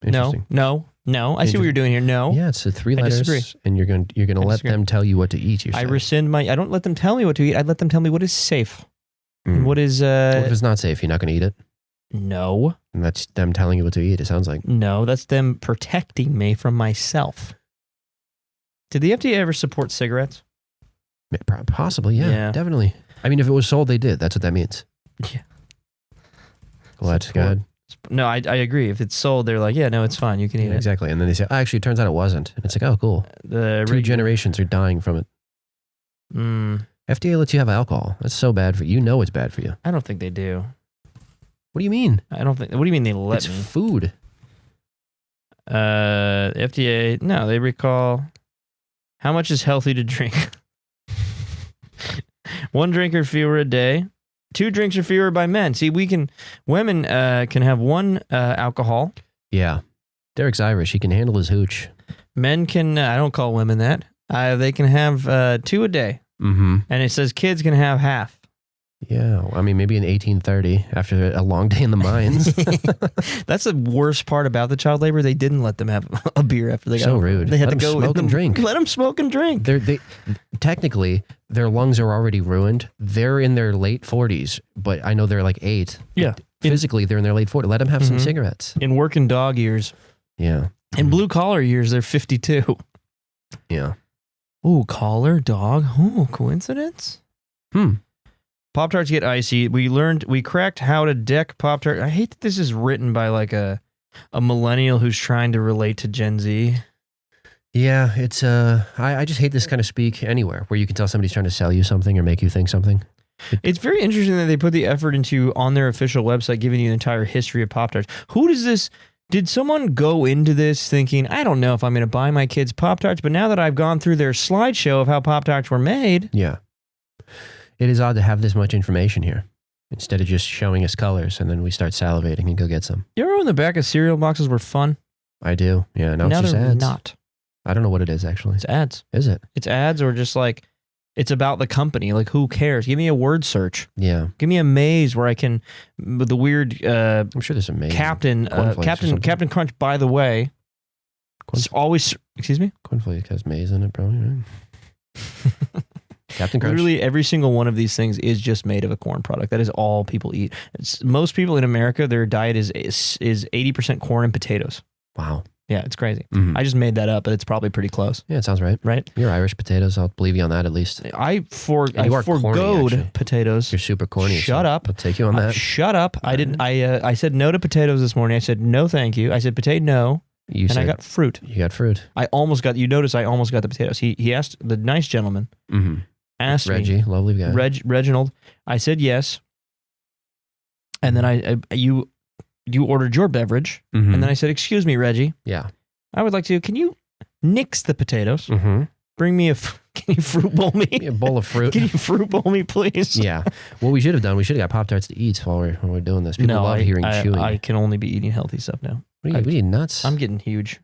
Speaker 3: Interesting.
Speaker 2: No. I see what you're doing here. No.
Speaker 3: Yeah, it's 3 letters. I disagree. And you're going to let them tell you what to eat.
Speaker 2: I don't let them tell me what to eat. I let them tell me what is safe. And what is...
Speaker 3: what if it's not safe? You're not going to eat it?
Speaker 2: No.
Speaker 3: And that's them telling you what to eat, it sounds like.
Speaker 2: No, that's them protecting me from myself. Did the FDA ever support cigarettes?
Speaker 3: Possibly, yeah, definitely. I mean, if it was sold, they did. That's what that means.
Speaker 2: Yeah.
Speaker 3: Well, that's good.
Speaker 2: No, I agree. If it's sold, they're like, yeah, no, it's fine. You can eat it.
Speaker 3: Exactly. And then they say, actually, it turns out it wasn't. And it's like, oh, cool. Two generations are dying from it. FDA lets you have alcohol. That's so bad for you. You know it's bad for you.
Speaker 2: I don't think they do.
Speaker 3: What do you mean?
Speaker 2: I don't think. What do you mean they let me?
Speaker 3: It's food.
Speaker 2: FDA. No, they recall. How much is healthy to drink? 1 drink or fewer a day. 2 drinks or fewer by men. See, women can have 1 alcohol.
Speaker 3: Yeah. Derek's Irish. He can handle his hooch.
Speaker 2: Men can, I don't call women that. They can have 2 a day.
Speaker 3: Mm-hmm.
Speaker 2: And it says kids can have half.
Speaker 3: Yeah. I mean, maybe in 1830 after a long day in the mines.
Speaker 2: That's the worst part about the child labor. They didn't let them have a beer after they got
Speaker 3: so rude.
Speaker 2: They had
Speaker 3: let
Speaker 2: to go
Speaker 3: smoke and drink.
Speaker 2: Let them smoke and drink.
Speaker 3: Technically, their lungs are already ruined. They're in their late 40s, but I know they're like 8.
Speaker 2: Yeah.
Speaker 3: Physically, they're in their late 40s. Let them have some cigarettes.
Speaker 2: In working dog years.
Speaker 3: Yeah.
Speaker 2: In blue collar years, they're 52.
Speaker 3: Yeah.
Speaker 2: Ooh, collar, dog. Ooh, coincidence? Pop-Tarts get icy. We cracked how to deck Pop-Tart. I hate that this is written by like a millennial who's trying to relate to Gen Z.
Speaker 3: Yeah, it's I just hate this kind of speak anywhere where you can tell somebody's trying to sell you something or make you think something.
Speaker 2: It's very interesting that they put the effort into on their official website, giving you the entire history of Pop-Tarts. Did someone go into this thinking, I don't know if I'm going to buy my kids Pop-Tarts, but now that I've gone through their slideshow of how Pop-Tarts were made.
Speaker 3: Yeah. It is odd to have this much information here instead of just showing us colors and then we start salivating and go get some.
Speaker 2: You ever when the back of cereal boxes were fun?
Speaker 3: I do. Yeah. Now it's just
Speaker 2: they're
Speaker 3: ads.
Speaker 2: not.
Speaker 3: I don't know what it is actually.
Speaker 2: It's ads.
Speaker 3: Is it?
Speaker 2: It's ads or just like, it's about the company. Like, who cares? Give me a word search.
Speaker 3: Yeah.
Speaker 2: Give me a maze where I can, with the weird
Speaker 3: I'm sure there's a maze.
Speaker 2: Captain Crunch, by the way. Always, excuse me?
Speaker 3: Cornflake has maize in it probably, right? Captain Crunch.
Speaker 2: Literally every single one of these things is just made of a corn product. That is all people eat. Most people in America, their diet is 80% corn and potatoes.
Speaker 3: Wow.
Speaker 2: Yeah, it's crazy.
Speaker 3: Mm-hmm.
Speaker 2: I just made that up, but it's probably pretty close.
Speaker 3: Yeah, it sounds right.
Speaker 2: Right?
Speaker 3: You're Irish potatoes. I'll believe you on that at least.
Speaker 2: I forgoed potatoes.
Speaker 3: You're super corny.
Speaker 2: Shut up.
Speaker 3: I'll take you on that.
Speaker 2: Shut up. I didn't. I said no to potatoes this morning. I said no, thank you. I said potato no. I got fruit.
Speaker 3: You got fruit.
Speaker 2: I almost got. You notice I almost got the potatoes. He asked the nice gentleman.
Speaker 3: Mm-hmm.
Speaker 2: Asked
Speaker 3: Reggie,
Speaker 2: me,
Speaker 3: lovely guy.
Speaker 2: Reginald. I said yes, and then you ordered your beverage, and then I said, "Excuse me, Reggie.
Speaker 3: Yeah,
Speaker 2: I would like to. Can you nix the potatoes?
Speaker 3: Mm-hmm.
Speaker 2: Bring me can you fruit bowl me?
Speaker 3: A bowl of fruit.
Speaker 2: Can you fruit bowl me, please?
Speaker 3: Yeah. What we should have done, we should have got Pop-Tarts to eat while we're doing this. People love hearing chewing.
Speaker 2: I can only be eating healthy stuff now.
Speaker 3: What are you nuts?
Speaker 2: I'm getting huge.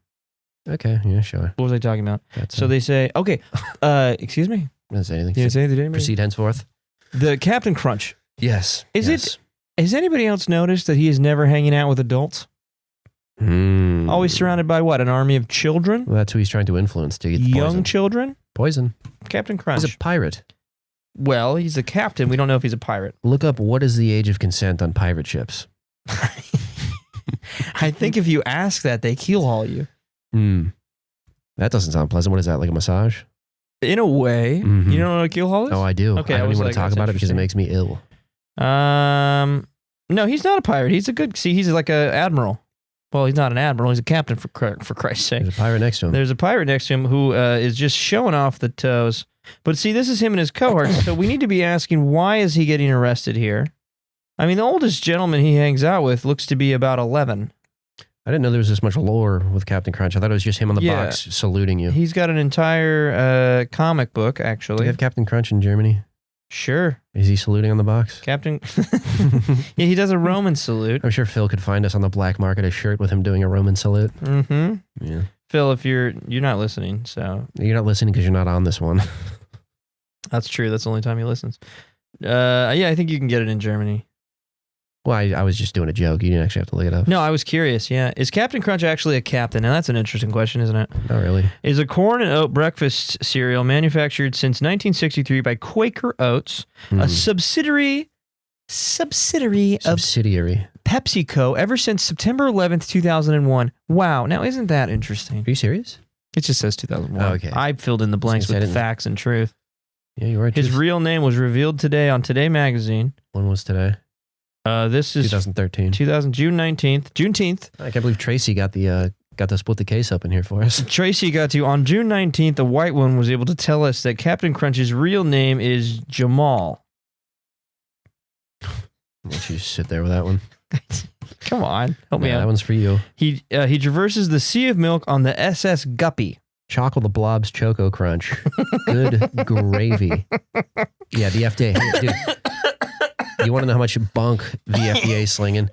Speaker 3: Okay, yeah, sure.
Speaker 2: What was I talking about? So they say, okay, excuse me.
Speaker 3: I didn't say anything.
Speaker 2: Did I say anything?
Speaker 3: Proceed henceforth.
Speaker 2: The Captain Crunch.
Speaker 3: Yes.
Speaker 2: Has anybody else noticed that he is never hanging out with adults? Always surrounded by what? An army of children?
Speaker 3: Well, that's who he's trying to influence to get the
Speaker 2: young
Speaker 3: poison.
Speaker 2: Children?
Speaker 3: Poison.
Speaker 2: Captain Crunch.
Speaker 3: He's a pirate.
Speaker 2: Well, he's a captain. We don't know if he's a pirate.
Speaker 3: Look up what is the age of consent on pirate ships.
Speaker 2: I think if you ask that, they keel haul you.
Speaker 3: That doesn't sound pleasant. What is that, like a massage?
Speaker 2: In a way.
Speaker 3: Mm-hmm.
Speaker 2: You don't know what a keel haul is?
Speaker 3: Oh, I do.
Speaker 2: Okay,
Speaker 3: I don't even want to talk about it because it makes me ill.
Speaker 2: No, he's not a pirate. He's he's like an admiral. Well, he's not an admiral. He's a captain, for Christ's sake.
Speaker 3: There's a pirate next to him.
Speaker 2: There's a pirate next to him who is just showing off the toes. But see, this is him and his cohorts, so we need to be asking, why is he getting arrested here? I mean, the oldest gentleman he hangs out with looks to be about 11.
Speaker 3: I didn't know there was this much lore with Captain Crunch. I thought it was just him on the box saluting you.
Speaker 2: He's got an entire comic book, actually.
Speaker 3: Do you have Captain Crunch in Germany?
Speaker 2: Sure.
Speaker 3: Is he saluting on the box?
Speaker 2: Captain... Yeah, he does a Roman salute.
Speaker 3: I'm sure Phil could find us on the black market a shirt with him doing a Roman salute.
Speaker 2: Mm-hmm.
Speaker 3: Yeah.
Speaker 2: Phil, if you're not listening, so...
Speaker 3: You're not listening because you're not on this one.
Speaker 2: That's true. That's the only time he listens. Yeah, I think you can get it in Germany.
Speaker 3: Well, I was just doing a joke. You didn't actually have to look it up.
Speaker 2: No, I was curious, yeah. Is Captain Crunch actually a captain? Now, that's an interesting question, isn't it?
Speaker 3: Not really.
Speaker 2: Is a corn and oat breakfast cereal manufactured since 1963 by Quaker Oats, a subsidiary subsidiary of PepsiCo ever since September 11th, 2001. Wow. Now, isn't that interesting?
Speaker 3: Are you serious?
Speaker 2: It just says 2001.
Speaker 3: Oh, okay.
Speaker 2: I filled in the blanks with facts and truth.
Speaker 3: Yeah, you are.
Speaker 2: His real name was revealed today on Today Magazine.
Speaker 3: When was today?
Speaker 2: This is
Speaker 3: 2013.
Speaker 2: June 19th. Juneteenth.
Speaker 3: I can't believe Tracy got to split the case up in here for us.
Speaker 2: Tracy got to, on June 19th, a white one was able to tell us that Captain Crunch's real name is Jamal.
Speaker 3: I'll let you sit there with that one.
Speaker 2: Come on. Help me out.
Speaker 3: That one's for you.
Speaker 2: He traverses the Sea of Milk on the SS Guppy.
Speaker 3: Chocolate the Blob's Choco Crunch. Good gravy. Yeah, the FDA. Dude, you want to know how much bunk the FDA is slinging?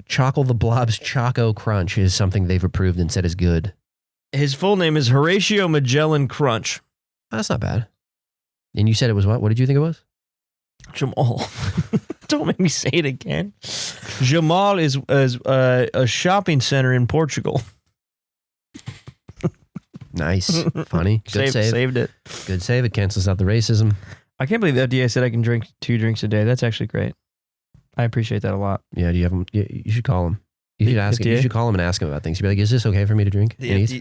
Speaker 3: Chocolate the Blob's Choco Crunch is something they've approved and said is good.
Speaker 2: His full name is Horatio Magellan Crunch.
Speaker 3: That's not bad. And you said it was what? What did you think it was?
Speaker 2: Jamal. Don't make me say it again. Jamal is a shopping center in Portugal.
Speaker 3: Nice. Funny. Good save.
Speaker 2: Saved it.
Speaker 3: Good save. It cancels out the racism.
Speaker 2: I can't believe the FDA said I can drink 2 drinks a day. That's actually great. I appreciate that a lot.
Speaker 3: Yeah, do you have him? You should call him. You should ask him. You should call him and ask him about things. You'd be like, is this okay for me to drink?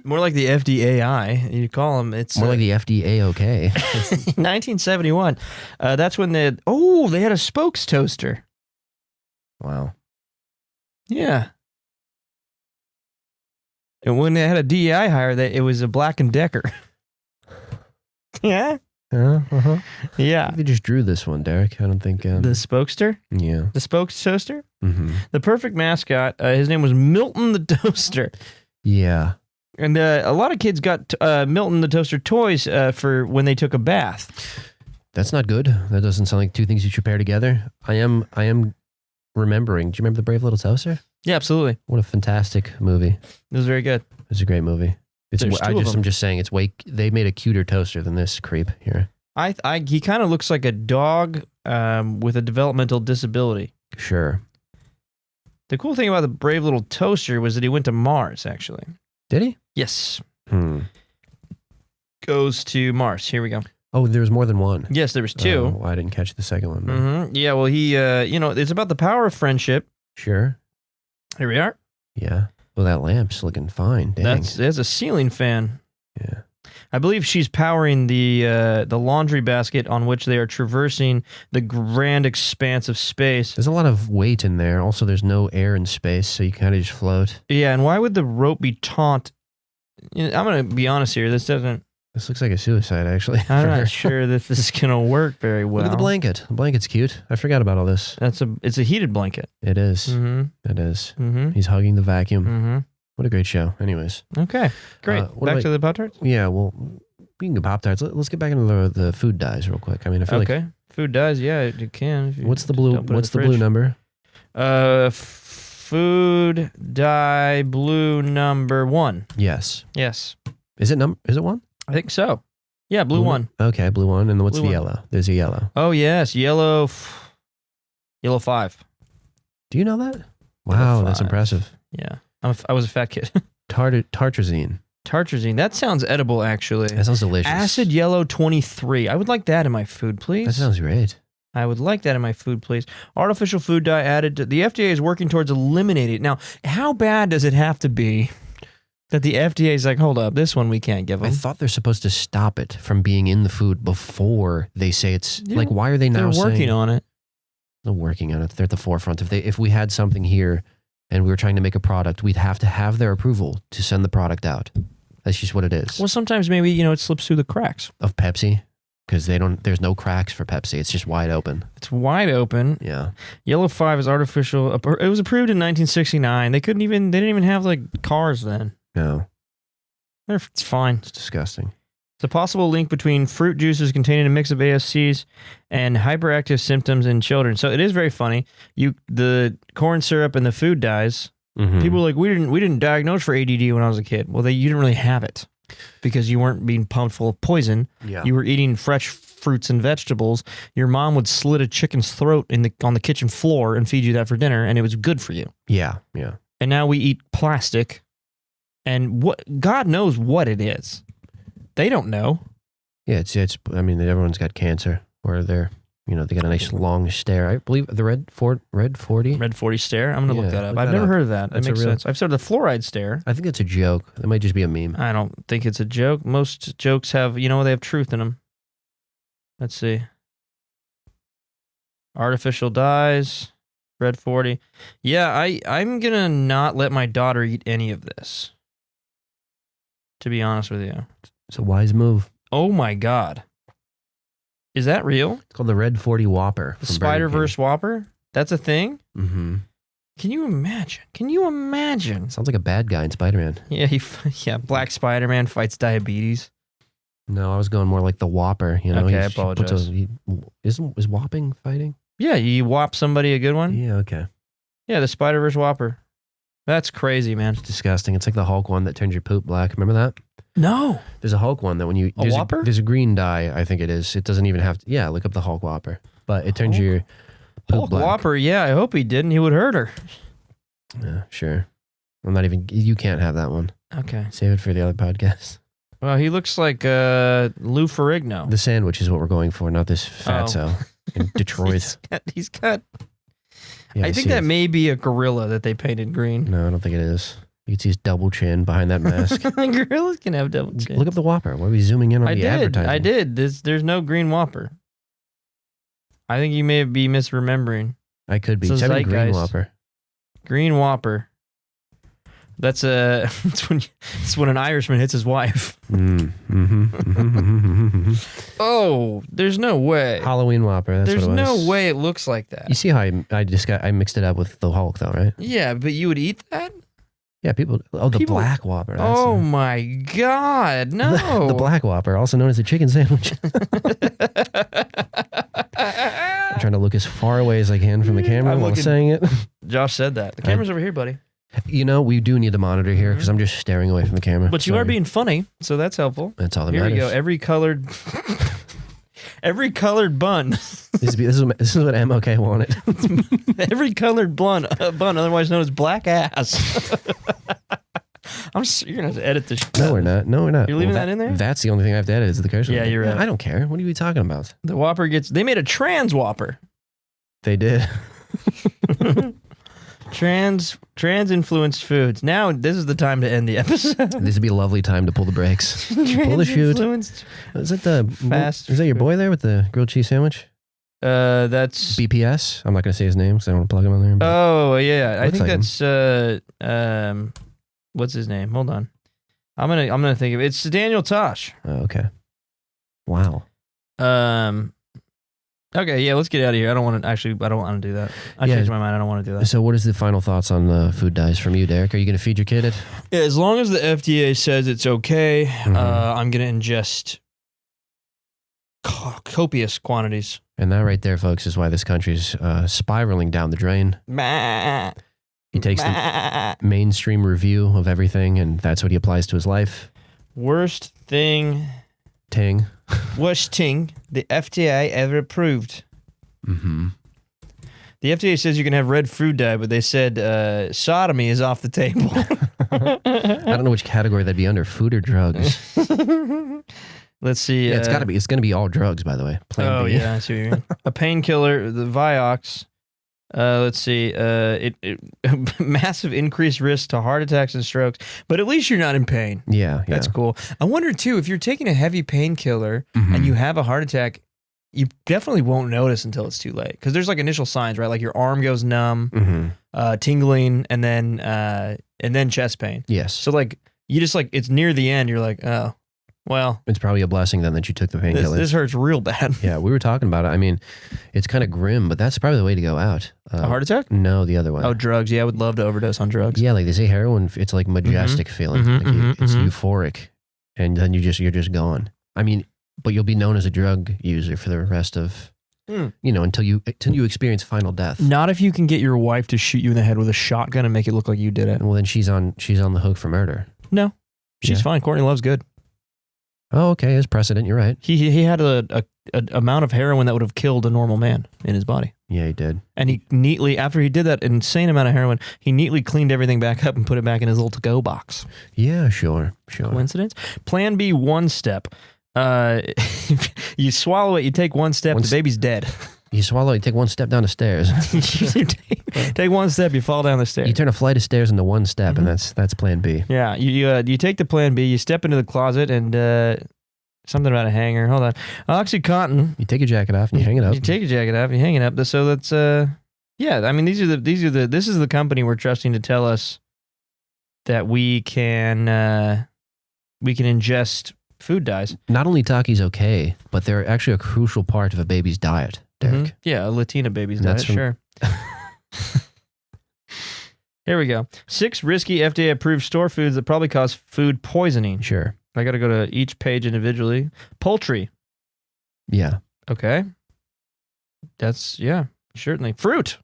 Speaker 2: More like the FDAI. You call him. It's
Speaker 3: more like the FDA okay.
Speaker 2: 1971. That's when they had a spokes toaster.
Speaker 3: Wow.
Speaker 2: Yeah. And when they had a DEI hire, it was a Black & Decker. Yeah?
Speaker 3: Uh-huh.
Speaker 2: Yeah.
Speaker 3: They just drew this one, Derek. I don't think...
Speaker 2: the spokester?
Speaker 3: Yeah.
Speaker 2: The spokes toaster?
Speaker 3: Mm-hmm.
Speaker 2: The perfect mascot, his name was Milton the Toaster.
Speaker 3: Yeah.
Speaker 2: And a lot of kids got Milton the Toaster toys for when they took a bath.
Speaker 3: That's not good. That doesn't sound like 2 things you should pair together. I am remembering. Do you remember The Brave Little Toaster?
Speaker 2: Yeah, absolutely.
Speaker 3: What a fantastic movie.
Speaker 2: It was very good.
Speaker 3: It was a great movie. I'm just saying they made a cuter toaster than this creep here.
Speaker 2: He kind of looks like a dog with a developmental disability.
Speaker 3: Sure.
Speaker 2: The cool thing about the Brave Little Toaster was that he went to Mars, actually.
Speaker 3: Did he?
Speaker 2: Yes. Goes to Mars. Here we go.
Speaker 3: Oh, there was more than one.
Speaker 2: Yes, there was 2.
Speaker 3: Oh, I didn't catch the second one.
Speaker 2: Mm-hmm. Yeah, well, he, it's about the power of friendship.
Speaker 3: Sure.
Speaker 2: Here we are.
Speaker 3: Yeah. Well, that lamp's looking fine. Dang.
Speaker 2: That's a ceiling fan.
Speaker 3: Yeah.
Speaker 2: I believe she's powering the laundry basket on which they are traversing the grand expanse of space.
Speaker 3: There's a lot of weight in there. Also, there's no air in space, so you kind of just float.
Speaker 2: Yeah, and why would the rope be taut? I'm going to be honest here. This
Speaker 3: looks like a suicide, actually.
Speaker 2: I'm not sure that this is going to work very well.
Speaker 3: Look at the blanket. The blanket's cute. I forgot about all this.
Speaker 2: It's a heated blanket.
Speaker 3: It is.
Speaker 2: Mm-hmm.
Speaker 3: It is.
Speaker 2: Mm-hmm.
Speaker 3: He's hugging the vacuum.
Speaker 2: Mm-hmm.
Speaker 3: What a great show. Anyways.
Speaker 2: Okay, great. Back to the Pop-Tarts?
Speaker 3: Yeah, well, speaking of Pop-Tarts, let's get back into the food dyes real quick. I mean, I feel like...
Speaker 2: Food dyes, yeah, you can.
Speaker 3: What's the blue number?
Speaker 2: Food dye blue number 1.
Speaker 3: Yes.
Speaker 2: Yes.
Speaker 3: Is it 1?
Speaker 2: I think so. Yeah, blue 1.
Speaker 3: Okay, blue 1. And what's
Speaker 2: blue
Speaker 3: the
Speaker 2: 1.
Speaker 3: yellow? There's a yellow.
Speaker 2: Oh, yes. Yellow 5.
Speaker 3: Do you know that? Wow, that's impressive.
Speaker 2: Yeah. I was a fat kid.
Speaker 3: Tartrazine.
Speaker 2: Tartrazine. That sounds edible, actually.
Speaker 3: That sounds delicious.
Speaker 2: Acid yellow 23. I would like that in my food, please.
Speaker 3: That sounds great.
Speaker 2: I would like that in my food, please. Artificial food dye added to... The FDA is working towards eliminating it. Now, how bad does it have to be that the FDA is like, hold up, this one we can't give them?
Speaker 3: I thought they're supposed to stop it from being in the food before they say it's... Like, why are they now saying...
Speaker 2: They're working on it.
Speaker 3: They're working on it. They're at the forefront. If we had something here and we were trying to make a product, we'd have to have their approval to send the product out. That's just what it is.
Speaker 2: Well, sometimes maybe, it slips through the cracks.
Speaker 3: Of Pepsi? Because there's no cracks for Pepsi. It's just wide open.
Speaker 2: It's wide open.
Speaker 3: Yeah.
Speaker 2: Yellow 5 is artificial. It was approved in 1969. They didn't even have cars then.
Speaker 3: No.
Speaker 2: It's fine.
Speaker 3: It's disgusting.
Speaker 2: It's a possible link between fruit juices containing a mix of ASCs and hyperactive symptoms in children. So it is very funny. The corn syrup and the food dyes.
Speaker 3: Mm-hmm.
Speaker 2: People are like, we didn't diagnose for ADD when I was a kid. Well, you didn't really have it because you weren't being pumped full of poison.
Speaker 3: Yeah.
Speaker 2: You were eating fresh fruits and vegetables. Your mom would slit a chicken's throat on the kitchen floor and feed you that for dinner, and it was good for you.
Speaker 3: Yeah, yeah.
Speaker 2: And now we eat plastic, and God knows what it is. They don't know.
Speaker 3: Yeah, it's. I mean, everyone's got cancer, or they're You know, they got a nice long stare. I believe the Red 40.
Speaker 2: Red 40 stare. I'm gonna look that up. I've never heard of that. That makes sense. I've started the fluoride stare.
Speaker 3: I think it's a joke. It might just be a meme.
Speaker 2: I don't think it's a joke. Most jokes have, they have truth in them. Let's see. Artificial dyes, Red 40. Yeah, I'm gonna not let my daughter eat any of this. To be honest with you.
Speaker 3: It's a wise move.
Speaker 2: Oh my God. Is that real?
Speaker 3: It's called the Red 40 Whopper.
Speaker 2: The Spider-Verse Whopper? That's a thing?
Speaker 3: Mm-hmm.
Speaker 2: Can you imagine?
Speaker 3: Sounds like a bad guy in Spider-Man.
Speaker 2: Yeah, Black Spider-Man fights diabetes.
Speaker 3: No, I was going more like the Whopper.
Speaker 2: Okay, I apologize.
Speaker 3: Is whopping fighting?
Speaker 2: Yeah, you whop somebody a good one?
Speaker 3: Yeah, okay.
Speaker 2: Yeah, the Spider-Verse Whopper. That's crazy, man.
Speaker 3: It's disgusting. It's like the Hulk one that turns your poop black. Remember that?
Speaker 2: No.
Speaker 3: There's a Hulk one that when you...
Speaker 2: There's Whopper?
Speaker 3: There's a green dye, I think it is. It doesn't even have to... Yeah, look up the Hulk Whopper. But it turns your poop
Speaker 2: Hulk
Speaker 3: black.
Speaker 2: Whopper, yeah, I hope he didn't. He would hurt her.
Speaker 3: Yeah, sure. I'm not even... You can't have that one.
Speaker 2: Okay.
Speaker 3: Save it for the other podcast.
Speaker 2: Well, he looks like Lou Ferrigno.
Speaker 3: The sandwich is what we're going for, not this fatso in Detroit.
Speaker 2: He's got...
Speaker 3: Yeah,
Speaker 2: I think that may be a gorilla that they painted green.
Speaker 3: No, I don't think it is. You can see his double chin behind that mask.
Speaker 2: Gorillas can have double chin.
Speaker 3: Look up the Whopper. Why are we zooming in on the advertising?
Speaker 2: I did. There's no green Whopper. I think you may be misremembering.
Speaker 3: I could be.
Speaker 2: It's a
Speaker 3: Green
Speaker 2: zeitgeist.
Speaker 3: Whopper.
Speaker 2: Green Whopper. That's when an Irishman hits his wife. Oh, there's no way.
Speaker 3: Halloween Whopper. That's
Speaker 2: there's
Speaker 3: what it was.
Speaker 2: no way it looks like that.
Speaker 3: You see how I mixed it up with the Hulk though, right?
Speaker 2: Yeah, but you would eat that?
Speaker 3: Yeah, people. Oh, the Black Whopper. That's
Speaker 2: oh my God, no!
Speaker 3: The Black Whopper, also known as a chicken sandwich. I'm trying to look as far away as I can from the camera while saying it.
Speaker 2: Josh said that. The camera's over here, buddy.
Speaker 3: You know, we do need the monitor here because I'm just staring away from the camera.
Speaker 2: But you are being funny, so that's helpful.
Speaker 3: That's all that
Speaker 2: matters. Here we go. Every colored bun.
Speaker 3: This is what MLK wanted.
Speaker 2: Every colored bun, otherwise known as black ass. You're gonna have to edit this.
Speaker 3: No, we're not.
Speaker 2: You're leaving that in there?
Speaker 3: That's the only thing I have to edit is the curse.
Speaker 2: Yeah, you're right.
Speaker 3: I don't care. What are you talking about?
Speaker 2: The Whopper they made a trans Whopper.
Speaker 3: They did.
Speaker 2: Trans influenced foods. Now this is the time to end the episode.
Speaker 3: This would be a lovely time to pull the brakes. Pull the chute. Is that Is that your boy there with the grilled cheese sandwich?
Speaker 2: That's
Speaker 3: BPS. I'm not gonna say his name because I don't want to plug him on there.
Speaker 2: Oh yeah, I think that's what's his name? Hold on, I'm gonna think of it. It's Daniel Tosh.
Speaker 3: Oh, okay. Wow.
Speaker 2: Okay, yeah, let's get out of here. I don't want to do that. I changed my mind. I don't want to do that.
Speaker 3: So what is the final thoughts on food dyes from you, Derek? Are you going to feed your kid it?
Speaker 2: Yeah, as long as the FDA says it's okay, I'm going to ingest copious quantities.
Speaker 3: And that right there, folks, is why this country's spiraling down the drain. He takes the mainstream review of everything, and that's what he applies to his life.
Speaker 2: Worst thing the FDA ever approved.
Speaker 3: Mm-hmm.
Speaker 2: The FDA says you can have red food dye, but they said sodomy is off the table.
Speaker 3: I don't know which category that'd be under, food or drugs.
Speaker 2: Let's see.
Speaker 3: Yeah, it's got to be. It's going to be all drugs, by the way.
Speaker 2: Plan B. Yeah, I see what you mean. A painkiller, the Vioxx. Let's see. Massive increased risk to heart attacks and strokes, but at least you're not in pain.
Speaker 3: Yeah,
Speaker 2: that's cool. I wonder too if you're taking a heavy painkiller and you have a heart attack, you definitely won't notice until it's too late because there's like initial signs, right? Like your arm goes numb, tingling, and then chest pain.
Speaker 3: Yes.
Speaker 2: So like you just like it's near the end. You're like, oh. Well,
Speaker 3: it's probably a blessing then that you took the painkillers.
Speaker 2: This hurts real bad.
Speaker 3: Yeah, we were talking about it. I mean, it's kind of grim, but that's probably the way to go out.
Speaker 2: A heart attack?
Speaker 3: No, the other way.
Speaker 2: Oh, drugs. Yeah, I would love to overdose on drugs.
Speaker 3: Yeah, like they say heroin, it's like majestic feeling. It's euphoric, and then you're just gone. I mean, but you'll be known as a drug user for the rest of, until you experience final death.
Speaker 2: Not if you can get your wife to shoot you in the head with a shotgun and make it look like you did it.
Speaker 3: Well, then she's on the hook for murder.
Speaker 2: No, she's fine. Courtney Love's good.
Speaker 3: Oh, okay. As precedent, you're right.
Speaker 2: He had a amount of heroin that would have killed a normal man in his body.
Speaker 3: Yeah, he did.
Speaker 2: And he neatly, after he did that insane amount of heroin, he neatly cleaned everything back up and put it back in his little to-go box.
Speaker 3: Yeah, sure.
Speaker 2: Coincidence? Plan B, one step. You swallow it, you take one step, the baby's dead.
Speaker 3: You swallow, you take one step down the stairs.
Speaker 2: You take one step, you fall down the stairs.
Speaker 3: You turn a flight of stairs into one step, and that's plan B.
Speaker 2: Yeah, you take the plan B, you step into the closet, and something about a hanger. Hold on. OxyContin.
Speaker 3: You take your jacket off and you hang it up.
Speaker 2: You take your jacket off, you hang it up. So that's yeah, I mean this is the company we're trusting to tell us that we can ingest food dyes.
Speaker 3: Not only Taki's okay, but they're actually a crucial part of a baby's diet, Derek.
Speaker 2: Yeah, a Latina baby's diet, sure. Here we go. 6 risky FDA-approved store foods that probably cause food poisoning.
Speaker 3: Sure.
Speaker 2: I got to go to each page individually. Poultry.
Speaker 3: Yeah.
Speaker 2: Okay. That's, yeah, certainly. Fruit.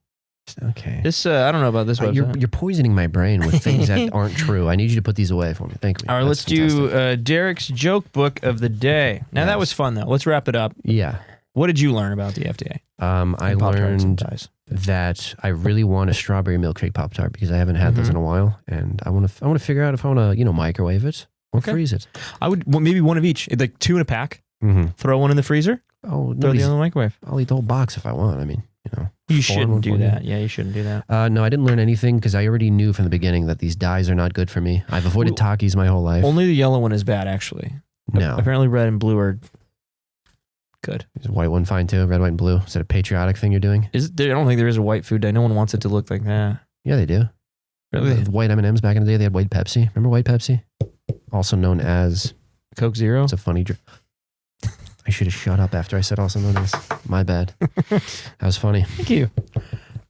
Speaker 3: Okay.
Speaker 2: This, I don't know about this website.
Speaker 3: You're poisoning my brain with things that aren't true. I need you to put these away for me. Thank you.
Speaker 2: All right, let's do Derek's joke book of the day. Now, that was fun, though. Let's wrap it up.
Speaker 3: Yeah.
Speaker 2: What did you learn about the FDA?
Speaker 3: I learned that I really want a strawberry milkshake Pop-Tart because I haven't had those in a while, and I want to figure out if I want to microwave it or freeze it.
Speaker 2: I would maybe one of each, like 2 in a pack. Throw one in the freezer.
Speaker 3: Oh,
Speaker 2: throw the other in the microwave.
Speaker 3: I'll eat the whole box if I want. I mean,
Speaker 2: you shouldn't do that. Yeah, you shouldn't do that.
Speaker 3: No, I didn't learn anything because I already knew from the beginning that these dyes are not good for me. I've avoided Takis my whole life.
Speaker 2: Only the yellow one is bad, actually.
Speaker 3: No.
Speaker 2: Apparently, red and blue are good.
Speaker 3: Is the white one fine too? Red, white, and blue. Is that a patriotic thing you're doing?
Speaker 2: I don't think there is a white food dye. No one wants it to look like that.
Speaker 3: Yeah, they do.
Speaker 2: Really?
Speaker 3: The white M&Ms back in the day, they had white Pepsi. Remember white Pepsi? Also known as
Speaker 2: Coke Zero.
Speaker 3: It's a funny drink. I should have shut up after I said also known as. My bad. That was funny.
Speaker 2: Thank you.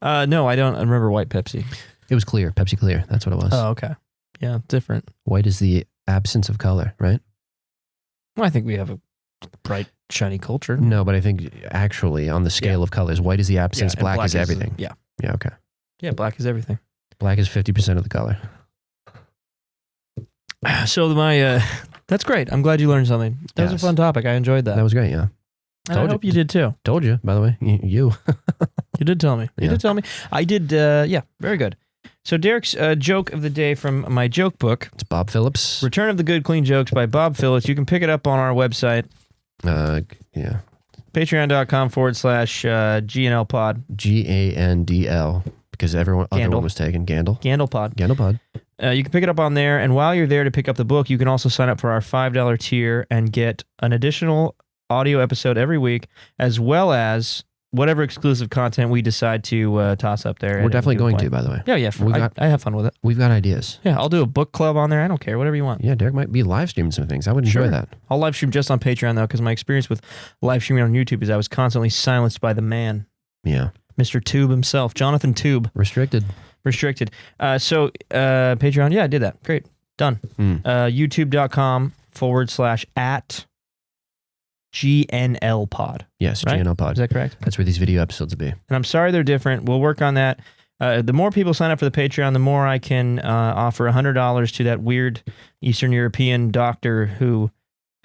Speaker 2: No, I don't remember white Pepsi.
Speaker 3: It was clear. Pepsi Clear. That's what it was.
Speaker 2: Oh, okay. Yeah, different.
Speaker 3: White is the absence of color, right?
Speaker 2: Well, I think we have a bright, shiny culture.
Speaker 3: No, but I think actually on the scale of colors, white is the absence, black is everything.
Speaker 2: Yeah,
Speaker 3: okay.
Speaker 2: Yeah, black is everything.
Speaker 3: Black is 50% of the color.
Speaker 2: So that's great. I'm glad you learned something. That was a fun topic. I enjoyed that.
Speaker 3: That was great, yeah.
Speaker 2: I hope you did too.
Speaker 3: Told you, by the way. You.
Speaker 2: You did tell me. You did tell me. I did, yeah, very good. So Derek's joke of the day from my joke book.
Speaker 3: It's Bob Phillips.
Speaker 2: Return of the Good Clean Jokes by Bob Phillips. You can pick it up on our website.
Speaker 3: Yeah.
Speaker 2: Patreon.com/GNL pod.
Speaker 3: GANDL. Because other one was taken. Gandel.
Speaker 2: Gandel pod.
Speaker 3: Gandel pod.
Speaker 2: You can pick it up on there. And while you're there to pick up the book, you can also sign up for our $5 tier and get an additional audio episode every week, as well as whatever exclusive content we decide to toss up there.
Speaker 3: We're definitely going to, by the way.
Speaker 2: Yeah. I have fun with it.
Speaker 3: We've got ideas.
Speaker 2: Yeah, I'll do a book club on there. I don't care. Whatever you want.
Speaker 3: Yeah, Derek might be live streaming some things. I would enjoy that.
Speaker 2: I'll live stream just on Patreon, though, because my experience with live streaming on YouTube is I was constantly silenced by the man.
Speaker 3: Yeah.
Speaker 2: Mr. Tube himself, Jonathan Tube.
Speaker 3: Restricted.
Speaker 2: So Patreon, yeah, I did that. Great. Done. YouTube.com/@GNL pod.
Speaker 3: Yes,
Speaker 2: right?
Speaker 3: GNL pod.
Speaker 2: Is that correct?
Speaker 3: That's where these video episodes will be.
Speaker 2: And I'm sorry they're different. We'll work on that. The more people sign up for the Patreon, the more I can offer $100 to that weird Eastern European doctor who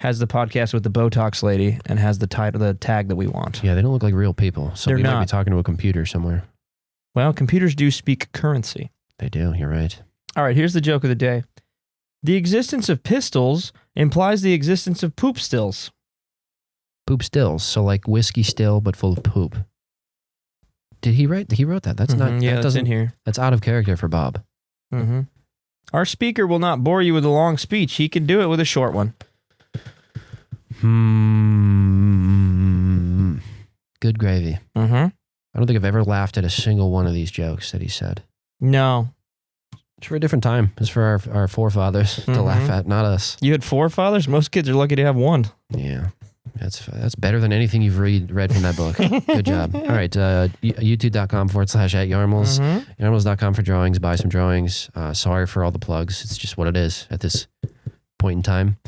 Speaker 2: has the podcast with the Botox lady and has the tag that we want.
Speaker 3: Yeah, they don't look like real people. So we might be talking to a computer somewhere.
Speaker 2: Well, computers do speak currency.
Speaker 3: They do. You're right.
Speaker 2: All right, here's the joke of the day. The existence of pistols implies the existence of poop stills.
Speaker 3: Poop stills. So like whiskey still, but full of poop. Did he write? He wrote that. That's not.
Speaker 2: Yeah,
Speaker 3: that
Speaker 2: that's in here.
Speaker 3: That's out of character for Bob.
Speaker 2: Our speaker will not bore you with a long speech. He can do it with a short one.
Speaker 3: Good gravy. I don't think I've ever laughed at a single one of these jokes that he said.
Speaker 2: No.
Speaker 3: It's for a different time. It's for our forefathers to laugh at, not us.
Speaker 2: You had forefathers? Most kids are lucky to have one.
Speaker 3: Yeah. That's better than anything you've read from that book. Good job. All right. YouTube.com/@Yarmals. Yarmals.com for drawings. Buy some drawings. Sorry for all the plugs. It's just what it is at this point in time.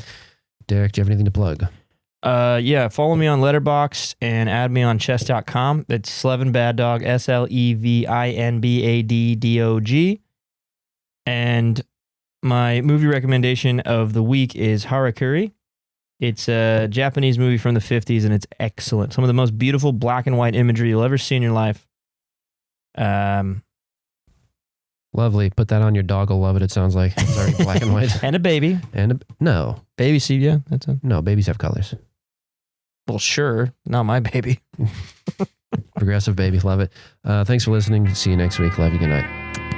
Speaker 3: Derek, do you have anything to plug?
Speaker 2: Yeah, follow me on Letterboxd and add me on chess.com. It's Slevin Bad Dog, SLEVINBADDOG. And my movie recommendation of the week is Harakiri. It's a Japanese movie from the 50s, and it's excellent. Some of the most beautiful black and white imagery you'll ever see in your life.
Speaker 3: Lovely. Put that on your dog. Will love it. It sounds like it's already black and white.
Speaker 2: And a baby.
Speaker 3: No.
Speaker 2: Baby seed, yeah.
Speaker 3: No, babies have colors.
Speaker 2: Well, sure. Not my baby.
Speaker 3: Progressive baby. Love it. Thanks for listening. See you next week. Love you. Good night.